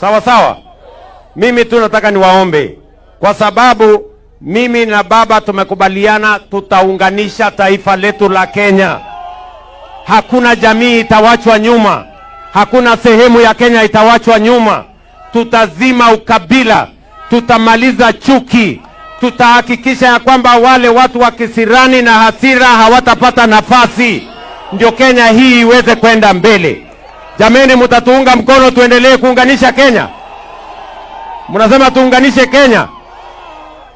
Sawa sawa. Mimi tu nataka niwaombe, kwa sababu mimi na baba tumekubaliana tutaunganisha taifa letu la Kenya. Hakuna jamii itawachwa nyuma, hakuna sehemu ya Kenya itawachwa nyuma. Tutazima ukabila, tutamaliza chuki, tutahakikisha ya kwamba wale watu wa kisirani na hasira hawatapata nafasi, ndio Kenya hii iweze kwenda mbele. Jameni, mtatuunga mkono tuendelee kuunganisha Kenya? Mnasema tuunganishe Kenya?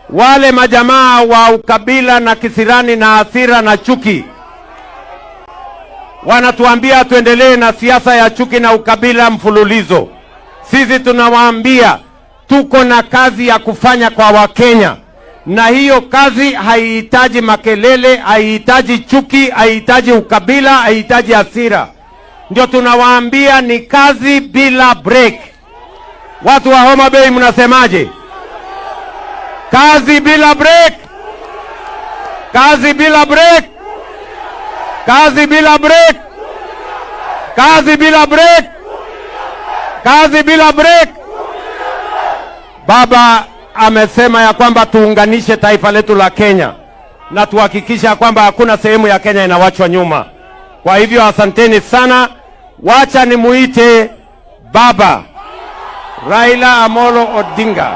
Wale majamaa wa ukabila na kisirani na hasira na chuki wanatuambia tuendelee na siasa ya chuki na ukabila mfululizo. Sisi tunawaambia tuko na kazi ya kufanya kwa Wakenya, na hiyo kazi haihitaji makelele, haihitaji chuki, haihitaji ukabila, haihitaji hasira. Ndio tunawaambia ni kazi bila break. Watu wa Homa Bay mnasemaje? Kazi bila break. Kazi bila break. Kazi bila break. Kazi bila break. Kazi bila break. Baba amesema ya kwamba tuunganishe taifa letu la Kenya na tuhakikisha kwamba hakuna sehemu ya Kenya inawachwa nyuma. Kwa hivyo asanteni sana. Wacha nimuite Baba Raila Amolo Odinga.